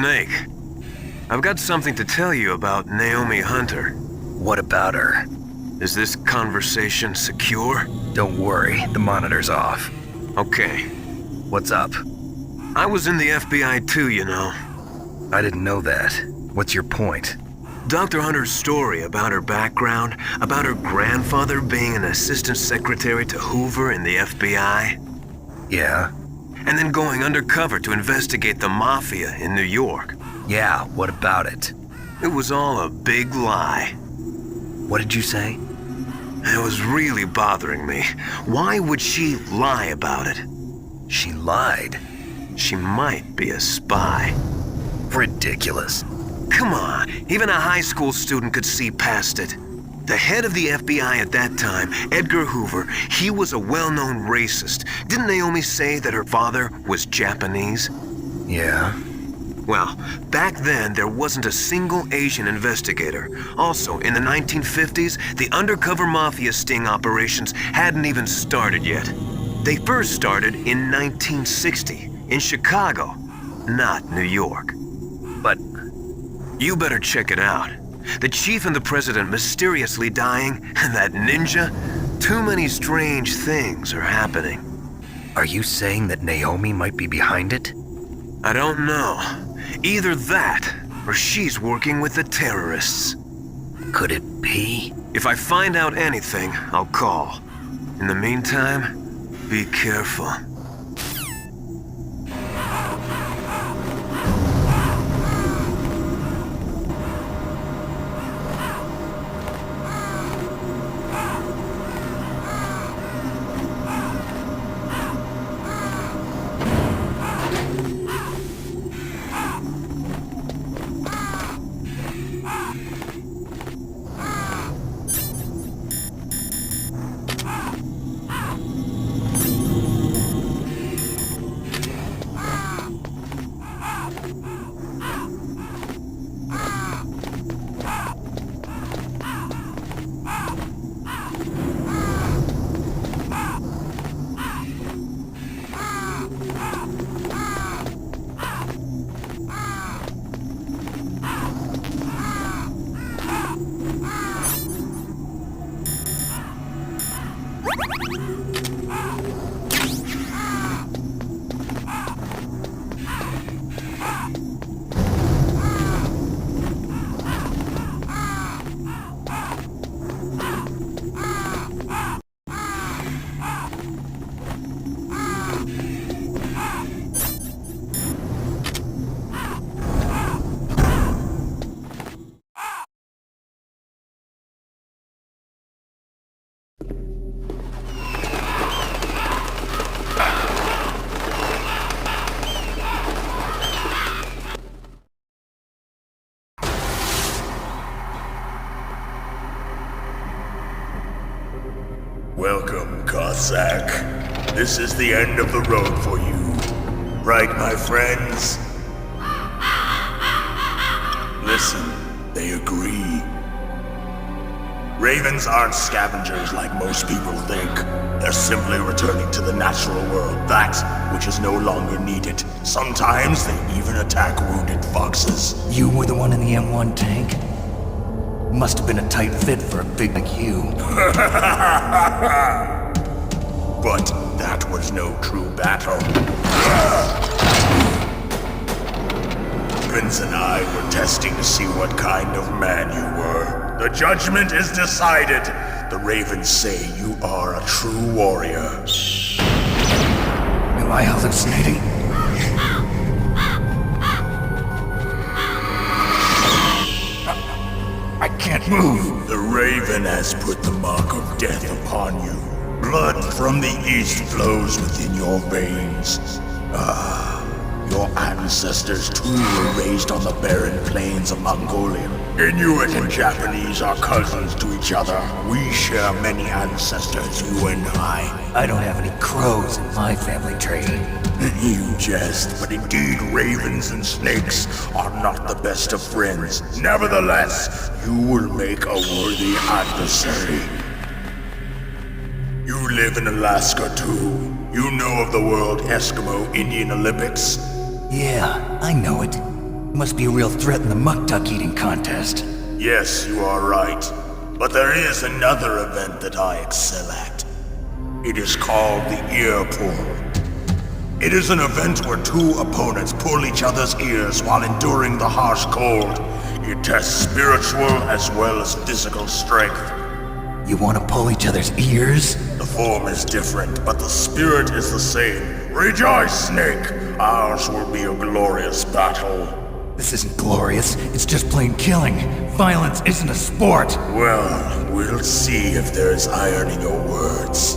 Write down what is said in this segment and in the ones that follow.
Snake. I've got something to tell you about Naomi Hunter. What about her? Is this conversation secure? Don't worry, the monitor's off. Okay. What's up? I was in the FBI too, you know. I didn't know that. What's your point? Dr. Hunter's story about her background, about her grandfather being an assistant secretary to Hoover in the FBI. Yeah? And then going undercover to investigate the Mafia in New York. Yeah, what about it? It was all a big lie. What did you say? It was really bothering me. Why would she lie about it? She lied? She might be a spy. Ridiculous. Come on, even a high school student could see past it. The head of the FBI at that time, Edgar Hoover, he was a well-known racist. Didn't Naomi say that her father was Japanese? Yeah. Well, back then, there wasn't a single Asian investigator. Also, in the 1950s, the undercover mafia sting operations hadn't even started yet. They first started in 1960, in Chicago, not New York. But you better check it out. The chief and the president mysteriously dying, and that ninja? Too many strange things are happening. are you saying that Naomi might be behind it? I don't know. Either that, or she's working with the terrorists. Could it be? If I find out anything, I'll call. In the meantime, be careful. Welcome, Cossack. This is the end of the road for you. Right, my friends? Listen, they agree. Ravens aren't scavengers like most people think. They're simply returning to the natural world, that which is no longer needed. Sometimes they even attack wounded foxes. You were the one in the M1 tank? Must have been a tight fit for a pig like you. But that was no true battle. Vince and I were testing to see what kind of man you were. The judgment is decided. The Ravens say you are a true warrior. Am I hallucinating? I can't move. The Raven has put the mark of death upon you. Blood from the east flows within your veins. Your ancestors too were raised on the barren plains of Mongolia. Inuit and Japanese are cousins to each other. We share many ancestors, you and I. I don't have any crows in my family tree. You jest, but indeed ravens and snakes are not the best of friends. Nevertheless, you will make a worthy adversary. You live in Alaska too. You know of the World Eskimo Indian Olympics? Yeah, I know it. Must be a real threat in the muck-duck eating contest. Yes, you are right. But there is another event that I excel at. It is called the ear pull. It is an event where two opponents pull each other's ears while enduring the harsh cold. It tests spiritual as well as physical strength. You want to pull each other's ears? The form is different, but the spirit is the same. Rejoice, Snake! Ours will be a glorious battle. This isn't glorious, it's just plain killing. Violence isn't a sport. Well, we'll see if there's iron in your words.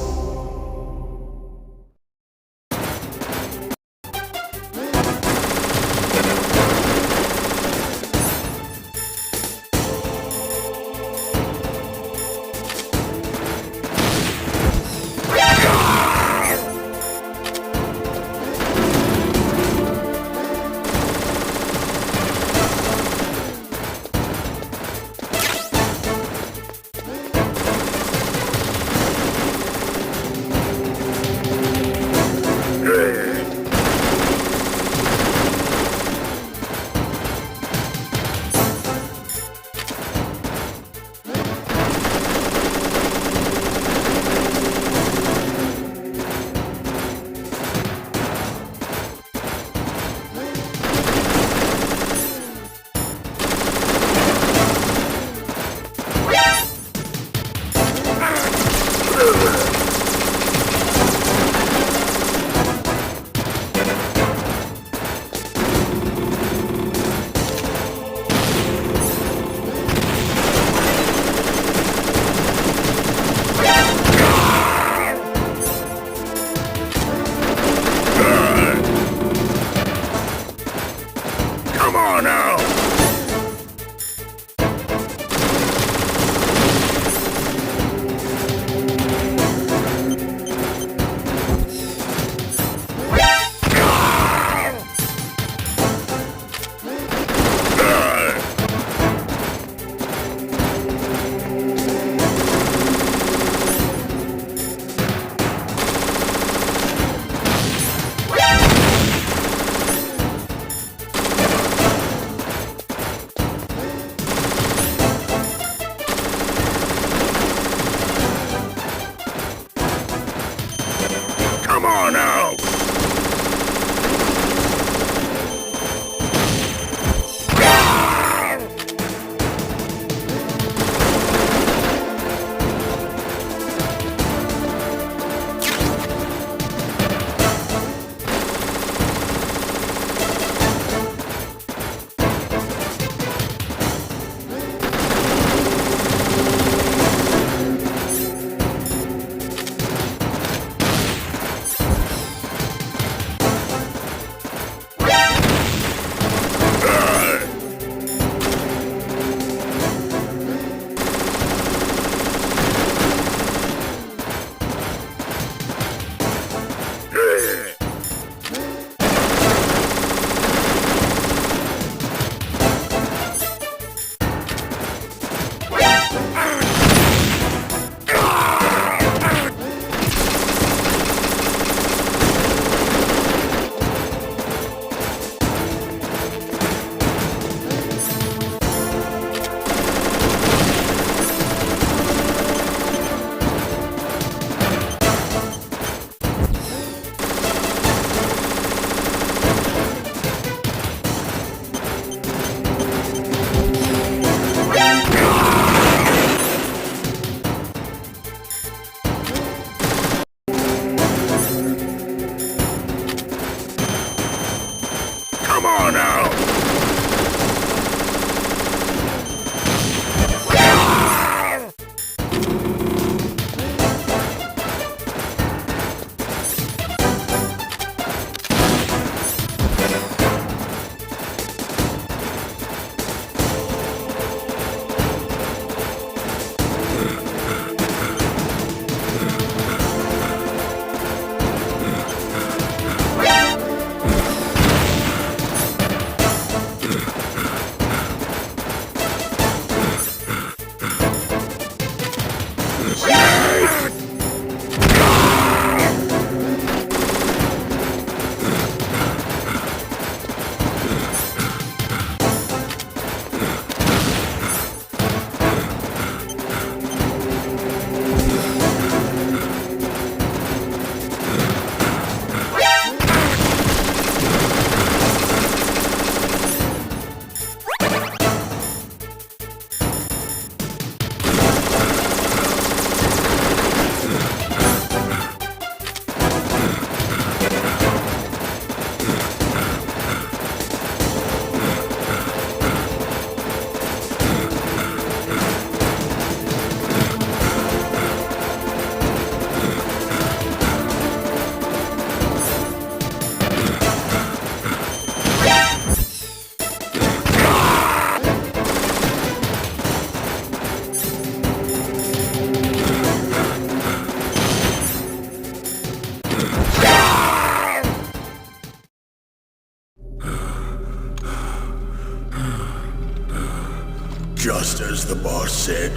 Just as the boss said,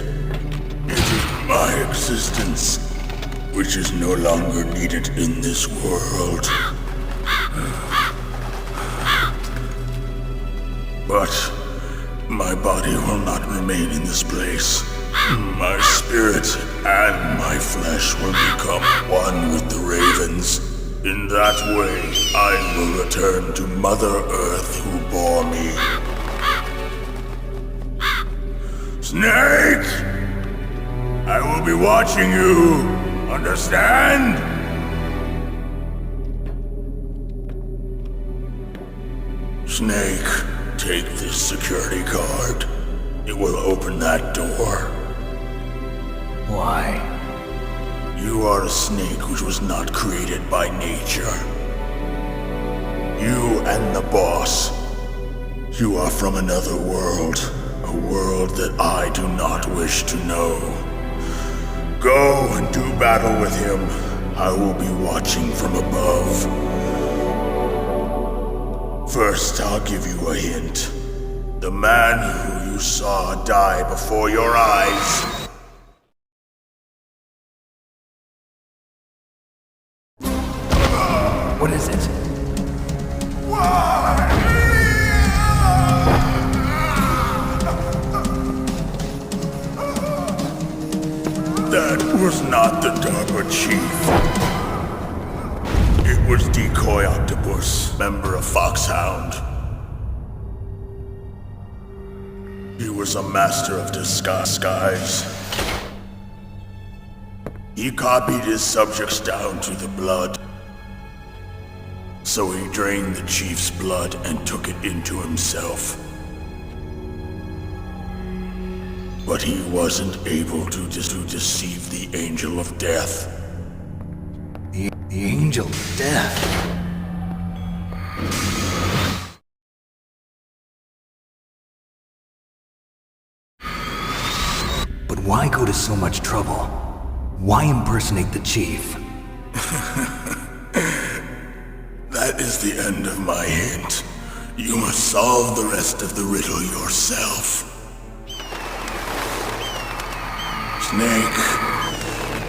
it is my existence which is no longer needed in this world. But my body will not remain in this place. My spirit and my flesh will become one with the ravens. In that way, I will return to Mother Earth who bore me. Snake! I will be watching you. Understand? Snake, take this security card. It will open that door. Why? You are a snake which was not created by nature. You and the boss. You are from another world. A world that I do not wish to know. Go and do battle with him. I will be watching from above. First, I'll give you a hint. The man who you saw die before your eyes. What is it? That was not the DARPA chief. It was Decoy Octopus, member of Foxhound. He was a master of disguise. He copied his subjects down to the blood. So he drained the chief's blood and took it into himself. But he wasn't able to deceive the Angel of Death. The Angel of Death? But why go to so much trouble? Why impersonate the chief? That is the end of my hint. You must solve the rest of the riddle yourself. Snake,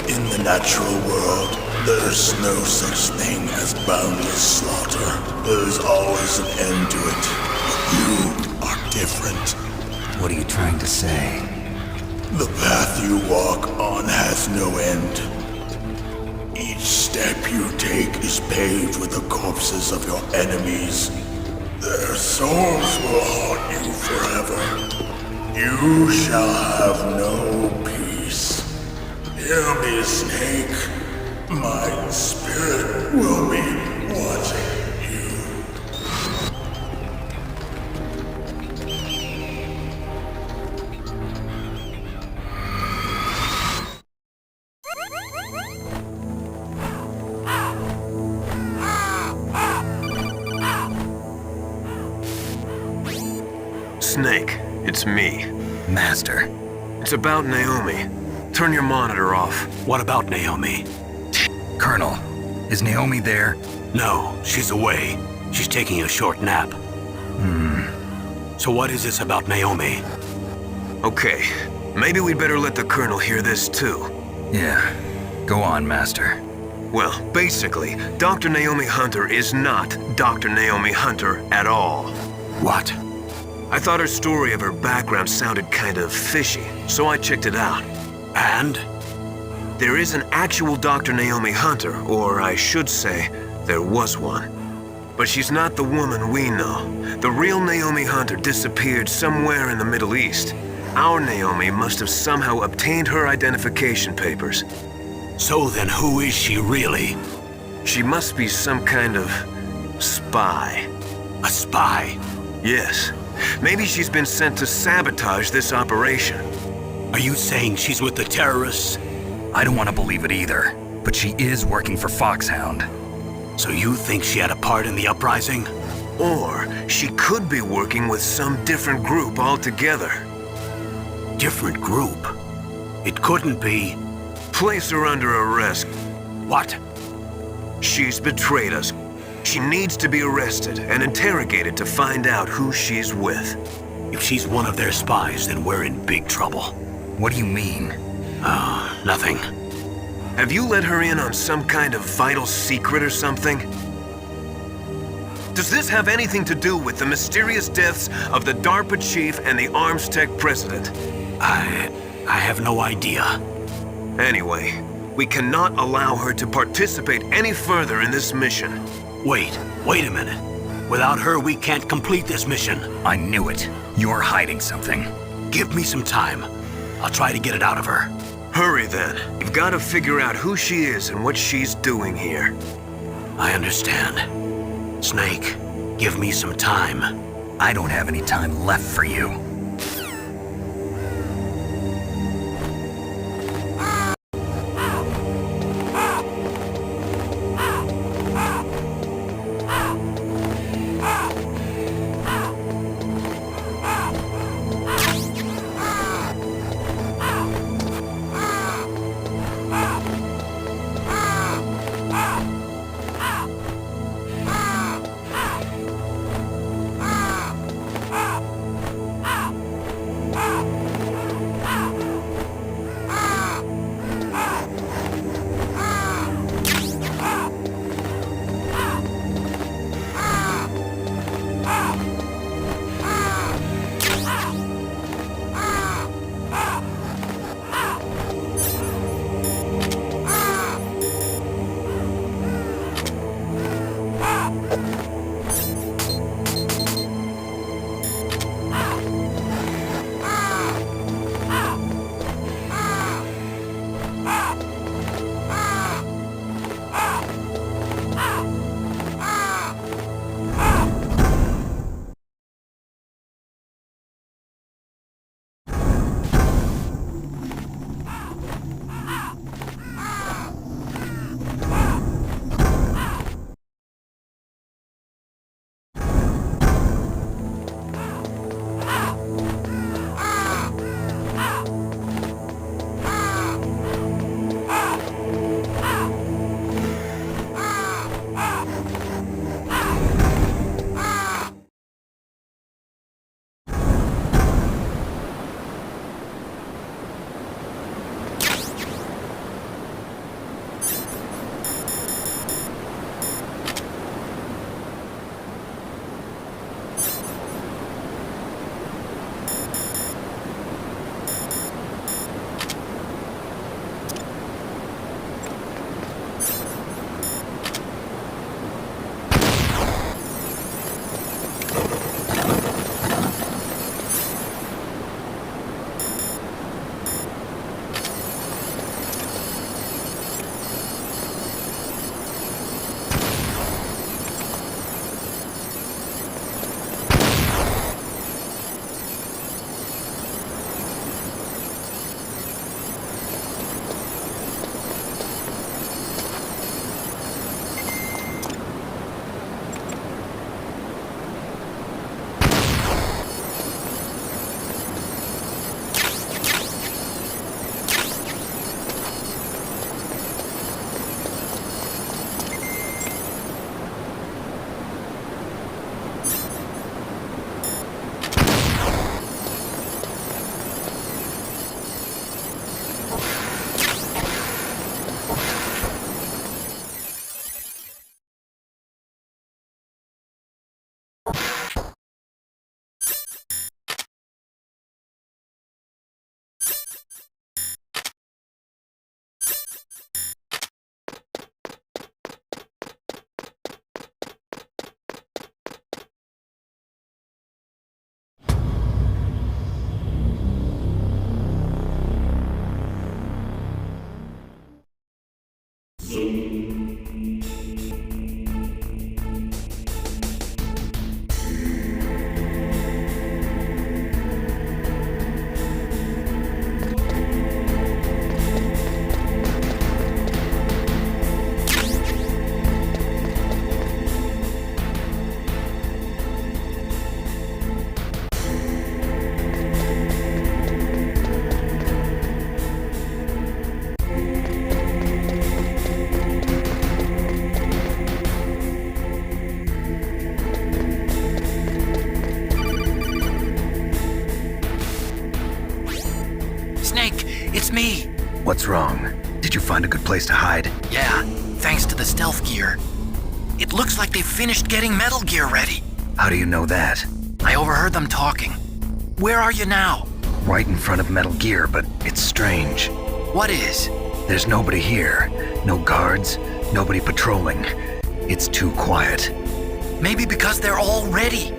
in the natural world, there's no such thing as boundless slaughter. There's always an end to it. But you are different. What are you trying to say? The path you walk on has no end. Each step you take is paved with the corpses of your enemies. Their souls will haunt you forever. You shall have no peace. Hear me, Snake. My spirit will be watching you. Snake, it's me. Master. It's about Naomi. Turn your monitor off. What about Naomi? Colonel, is Naomi there? No, she's away. She's taking a short nap. So what is this about Naomi? Okay, maybe we'd better let the Colonel hear this too. Yeah. Go on, Master. Well, basically, Dr. Naomi Hunter is not Dr. Naomi Hunter at all. What? I thought her story of her background sounded kind of fishy, so I checked it out. And? There is an actual Dr. Naomi Hunter, or I should say, there was one. But she's not the woman we know. The real Naomi Hunter disappeared somewhere in the Middle East. Our Naomi must have somehow obtained her identification papers. So then who is she really? She must be some kind of spy. A spy? Yes. Maybe she's been sent to sabotage this operation. Are you saying she's with the terrorists? I don't want to believe it either, but she is working for Foxhound. So you think she had a part in the uprising? Or she could be working with some different group altogether. Different group? It couldn't be... Place her under arrest. What? She's betrayed us. She needs to be arrested and interrogated to find out who she's with. If she's one of their spies, then we're in big trouble. What do you mean? Nothing. Have you let her in on some kind of vital secret or something? Does this have anything to do with the mysterious deaths of the DARPA chief and the Arms Tech president? I have no idea. Anyway, we cannot allow her to participate any further in this mission. Wait a minute. Without her, we can't complete this mission. I knew it. You're hiding something. Give me some time. I'll try to get it out of her. Hurry then. You've got to figure out who she is and what she's doing here. I understand. Snake, give me some time. I don't have any time left for you. What's wrong? Did you find a good place to hide? Yeah, thanks to the stealth gear. It looks like they've finished getting Metal Gear ready. How do you know that? I overheard them talking. Where are you now? Right in front of Metal Gear, but it's strange. What is? There's nobody here. No guards, nobody patrolling. It's too quiet. Maybe because they're all ready.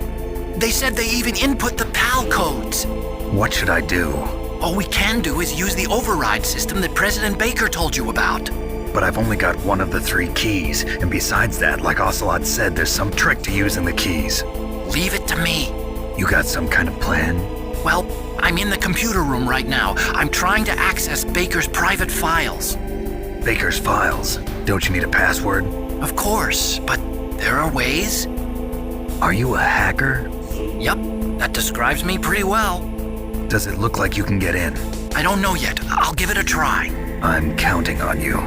They said they even input the PAL codes. What should I do? All we can do is use the override system that President Baker told you about. But I've only got one of the 3 keys, and besides that, like Ocelot said, there's some trick to using the keys. Leave it to me. You got some kind of plan? Well, I'm in the computer room right now. I'm trying to access Baker's private files. Baker's files? Don't you need a password? Of course, but there are ways. Are you a hacker? Yup, that describes me pretty well. Does it look like you can get in? I don't know yet. I'll give it a try. I'm counting on you.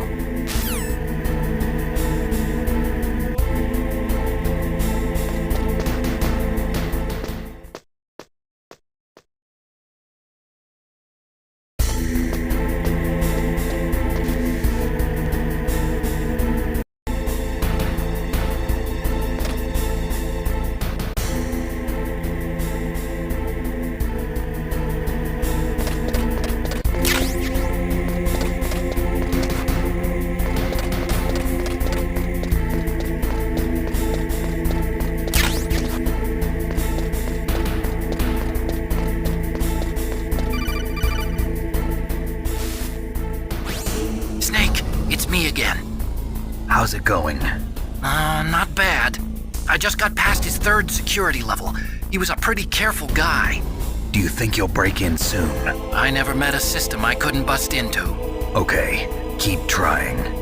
Me again. How's it going? Not bad. I just got past his 3rd security level. He was a pretty careful guy. Do you think you'll break in soon? I never met a system I couldn't bust into. Okay, keep trying.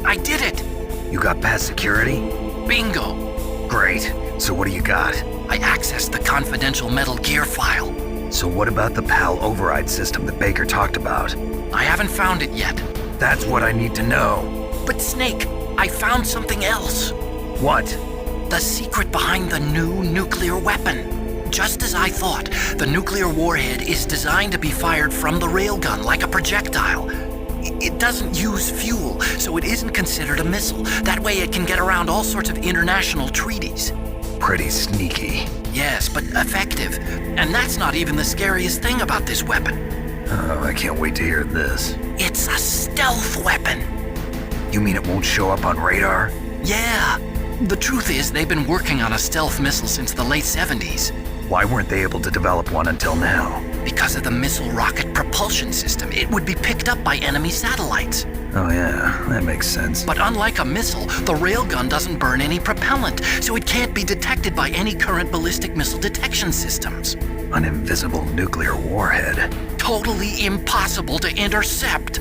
I did it! You got past security? Bingo! Great. So what do you got? I accessed the confidential Metal Gear file. So what about the PAL override system that Baker talked about? I haven't found it yet. That's what I need to know. But Snake, I found something else. What? The secret behind the new nuclear weapon. Just as I thought, the nuclear warhead is designed to be fired from the railgun like a projectile. It doesn't use fuel, so it isn't considered a missile. That way it can get around all sorts of international treaties. Pretty sneaky. Yes, but effective. And that's not even the scariest thing about this weapon. Oh, I can't wait to hear this. It's a stealth weapon. You mean it won't show up on radar? Yeah. The truth is, they've been working on a stealth missile since the late 70s. Why weren't they able to develop one until now? Because of the missile rocket propulsion system, it would be picked up by enemy satellites. Oh yeah, that makes sense. But unlike a missile, the railgun doesn't burn any propellant, so it can't be detected by any current ballistic missile detection systems. An invisible nuclear warhead. Totally impossible to intercept.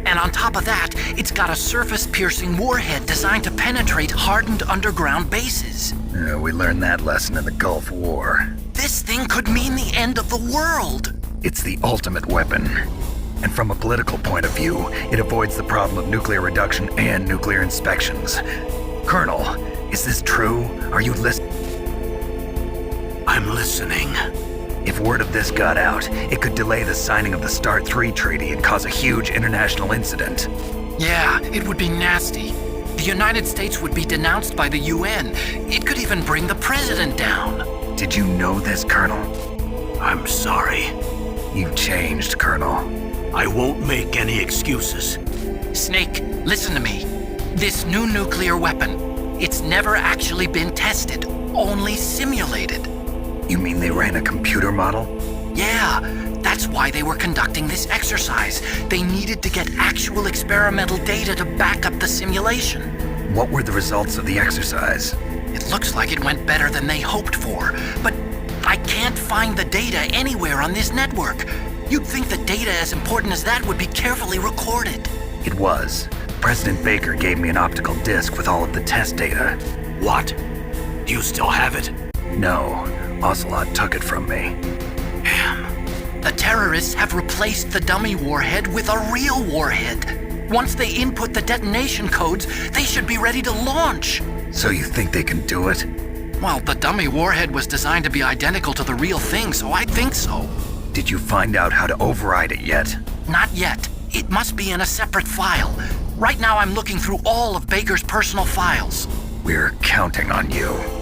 And on top of that, it's got a surface-piercing warhead designed to penetrate hardened underground bases. We learned that lesson in the Gulf War. This thing could mean the end of the world. It's the ultimate weapon. And from a political point of view, it avoids the problem of nuclear reduction and nuclear inspections. Colonel, is this true? Are you listening? I'm listening. If word of this got out, it could delay the signing of the START 3 treaty and cause a huge international incident. Yeah, it would be nasty. The United States would be denounced by the UN. It could even bring the president down. Did you know this, Colonel? I'm sorry. You've changed, Colonel. I won't make any excuses. Snake, listen to me. This new nuclear weapon, it's never actually been tested, only simulated. You mean they ran a computer model? Yeah, that's why they were conducting this exercise. They needed to get actual experimental data to back up the simulation. What were the results of the exercise? It looks like it went better than they hoped for, but I can't find the data anywhere on this network. You'd think the data as important as that would be carefully recorded. It was. President Baker gave me an optical disc with all of the test data. What? Do you still have it? No, Ocelot took it from me. Damn. The terrorists have replaced the dummy warhead with a real warhead. Once they input the detonation codes, they should be ready to launch. So you think they can do it? Well, the dummy warhead was designed to be identical to the real thing, so I think so. Did you find out how to override it yet? Not yet. It must be in a separate file. Right now I'm looking through all of Baker's personal files. We're counting on you.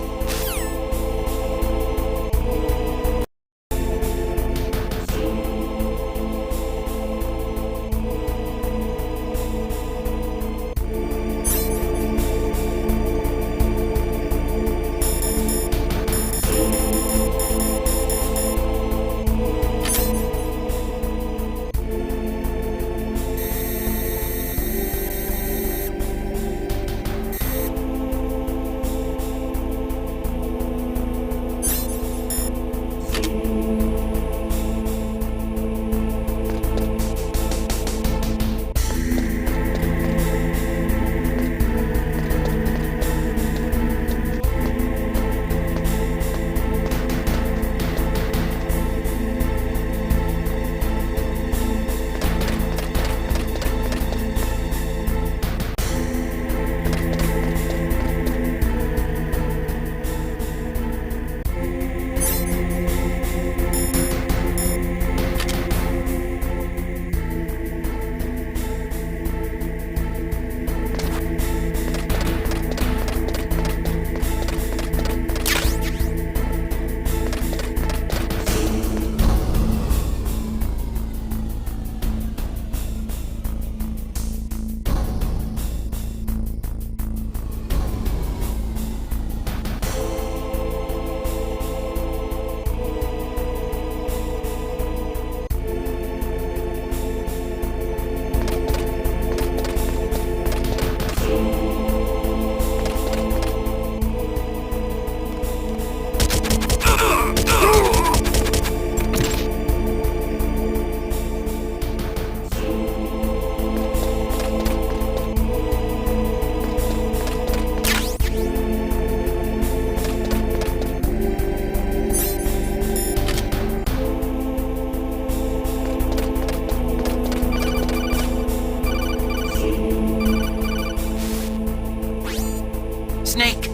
Snake!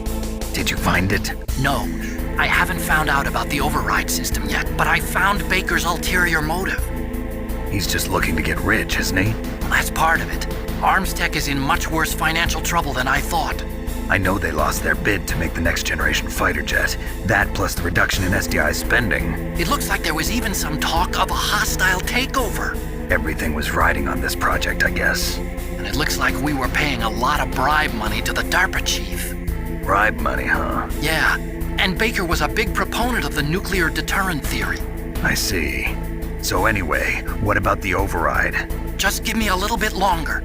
Did you find it? No, I haven't found out about the override system yet, but I found Baker's ulterior motive. He's just looking to get rich, isn't he? Well, that's part of it. Arms Tech is in much worse financial trouble than I thought. I know they lost their bid to make the next generation fighter jet. That plus the reduction in SDI spending. It looks like there was even some talk of a hostile takeover. Everything was riding on this project, I guess. And it looks like we were paying a lot of bribe money to the DARPA chief. Bribe money, huh? Yeah, and Baker was a big proponent of the nuclear deterrent theory. I see. So anyway, what about the override? Just give me a little bit longer.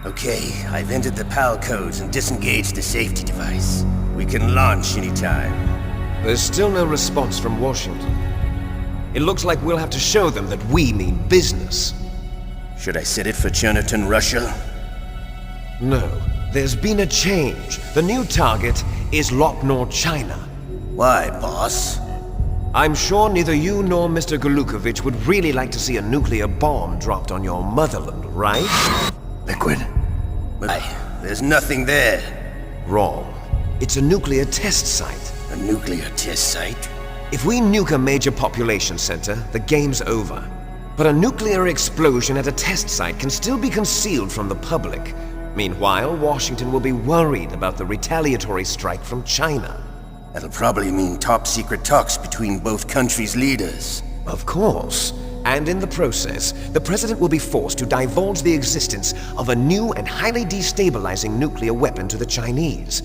Okay, I've entered the PAL codes and disengaged the safety device. We can launch anytime. There's still no response from Washington. It looks like we'll have to show them that we mean business. Should I set it for Cherniton, Russia? No, there's been a change. The new target is Lopnor, China. Why, boss? I'm sure neither you nor Mr. Golukovich would really like to see a nuclear bomb dropped on your motherland, right? Liquid. There's nothing there. Wrong. It's a nuclear test site. A nuclear test site? If we nuke a major population center, the game's over. But a nuclear explosion at a test site can still be concealed from the public. Meanwhile, Washington will be worried about the retaliatory strike from China. That'll probably mean top-secret talks between both countries' leaders. Of course. And in the process, the president will be forced to divulge the existence of a new and highly destabilizing nuclear weapon to the Chinese.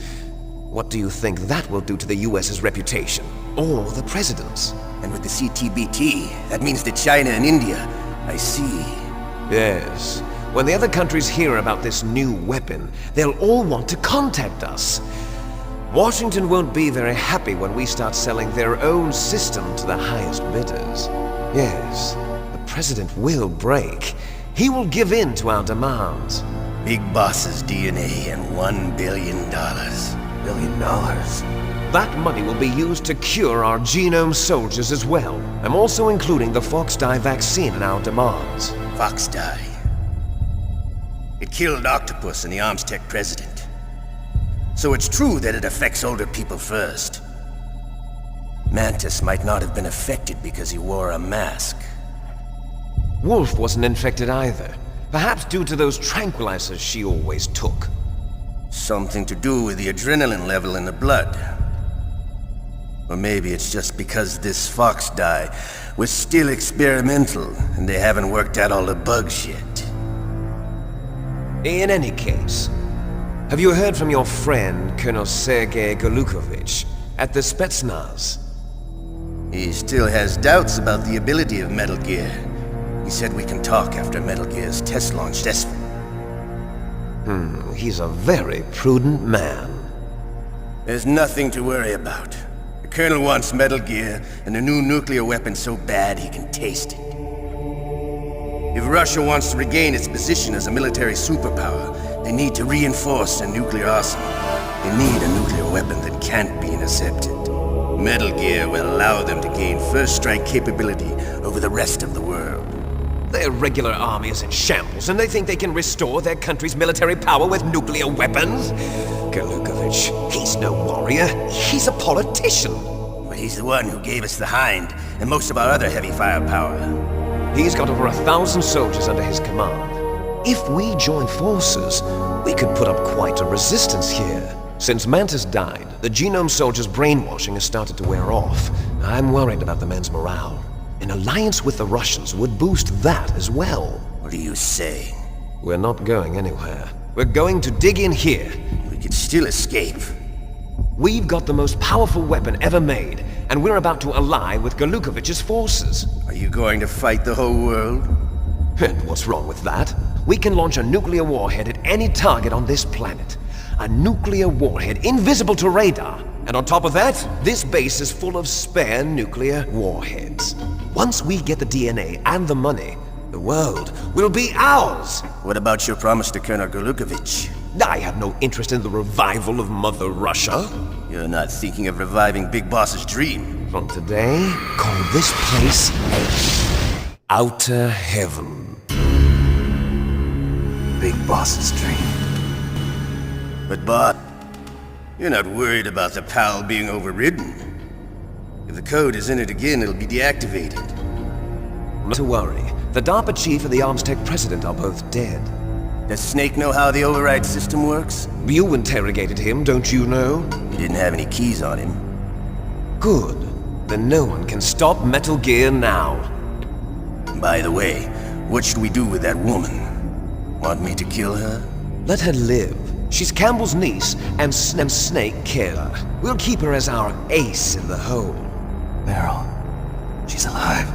What do you think that will do to the US's reputation? Or the president's? And with the CTBT, that means that China and India. I see. Yes. When the other countries hear about this new weapon, they'll all want to contact us. Washington won't be very happy when we start selling their own system to the highest bidders. Yes, the president will break. He will give in to our demands. Big Boss's DNA and $1 billion. $1 billion. That money will be used to cure our genome soldiers as well. I'm also including the Foxdie vaccine in our demands. Foxdie. It killed Octopus and the Armstech president. So it's true that it affects older people first. Mantis might not have been affected because he wore a mask. Wolf wasn't infected either. Perhaps due to those tranquilizers she always took. Something to do with the adrenaline level in the blood. Or maybe it's just because this Foxdie was still experimental and they haven't worked out all the bugs yet. In any case, have you heard from your friend, Colonel Sergei Golukovich, at the Spetsnaz? He still has doubts about the ability of Metal Gear. He said we can talk after Metal Gear's test launch successful. He's a very prudent man. There's nothing to worry about. The Colonel wants Metal Gear and a new nuclear weapon so bad he can taste it. If Russia wants to regain its position as a military superpower, they need to reinforce their nuclear arsenal. They need a nuclear weapon that can't be intercepted. Metal Gear will allow them to gain first strike capability over the rest of the world. Their regular army is in shambles, and they think they can restore their country's military power with nuclear weapons? Golukovich, he's no warrior. He's a politician. But he's the one who gave us the Hind and most of our other heavy firepower. He's got over 1,000 soldiers under his command. If we join forces, we could put up quite a resistance here. Since Mantis died, the genome soldiers' brainwashing has started to wear off. I'm worried about the men's morale. An alliance with the Russians would boost that as well. What are you saying? We're not going anywhere. We're going to dig in here. We could still escape. We've got the most powerful weapon ever made, and we're about to ally with Golukovich's forces. Are you going to fight the whole world? And what's wrong with that? We can launch a nuclear warhead at any target on this planet. A nuclear warhead invisible to radar. And on top of that, this base is full of spare nuclear warheads. Once we get the DNA and the money, the world will be ours! What about your promise to Colonel Golukovich? I have no interest in the revival of Mother Russia. You're not thinking of reviving Big Boss's dream. From today, call this place Outer Heaven. Big Boss's dream. But Boss, you're not worried about the PAL being overridden. If the code is in it again, it'll be deactivated. Not to worry. The DARPA chief and the Armstech president are both dead. Does Snake know how the override system works? You interrogated him, don't you know? He didn't have any keys on him. Good. Then no one can stop Metal Gear now. By the way, what should we do with that woman? Want me to kill her? Let her live. She's Campbell's niece, and Snake killed her. We'll keep her as our ace in the hole. Meryl, she's alive.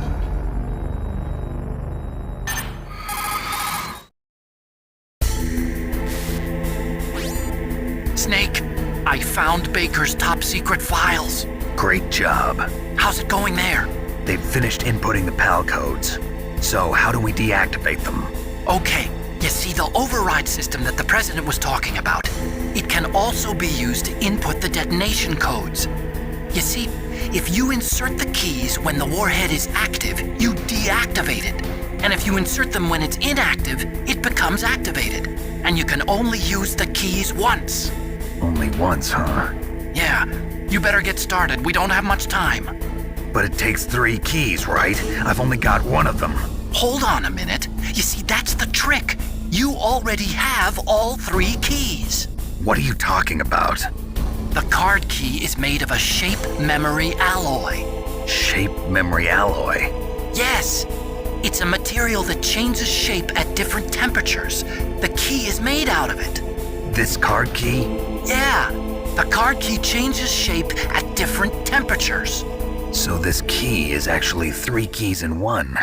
Snake, I found Baker's top-secret files. Great job. How's it going there? They've finished inputting the PAL codes. So how do we deactivate them? Okay, you see, the override system that the President was talking about, it can also be used to input the detonation codes. You see, if you insert the keys when the warhead is active, you deactivate it. And if you insert them when it's inactive, it becomes activated. And you can only use the keys once. Only once, huh? Yeah, you better get started. We don't have much time. But it takes 3 keys, right? I've only got one of them. Hold on a minute. You see, that's the trick. You already have all 3 keys. What are you talking about? The card key is made of a shape memory alloy. Shape memory alloy? Yes. It's a material that changes shape at different temperatures. The key is made out of it. This card key? Yeah. The card key changes shape at different temperatures. So this key is actually 3 keys in one.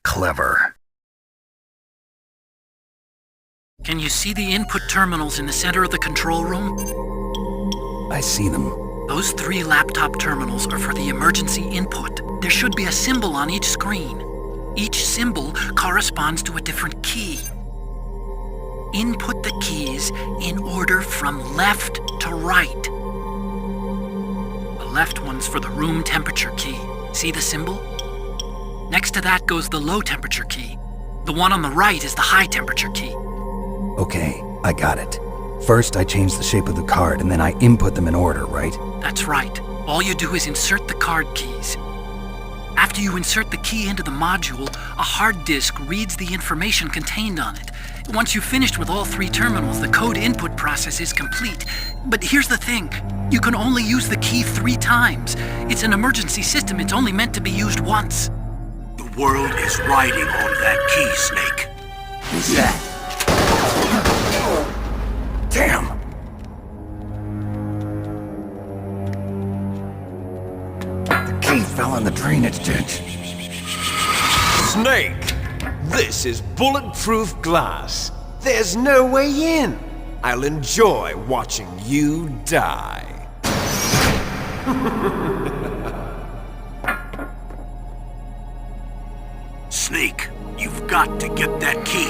Clever. Can you see the input terminals in the center of the control room? I see them. Those 3 laptop terminals are for the emergency input. There should be a symbol on each screen. Each symbol corresponds to a different key. Input the keys in order from left to right. The left one's for the room temperature key. See the symbol? Next to that goes the low temperature key. The one on the right is the high temperature key. Okay, I got it. First, I change the shape of the card, and then I input them in order, right? That's right. All you do is insert the card keys. After you insert the key into the module, a hard disk reads the information contained on it. Once you've finished with all 3 terminals, the code input process is complete. But here's the thing. You can only use the key 3 times. It's an emergency system. It's only meant to be used once. The world is riding on that key, Snake. Who's that? Damn! The key fell in the drainage ditch. Snake! This is bulletproof glass. There's no way in. I'll enjoy watching you die. Snake, you've got to get that key.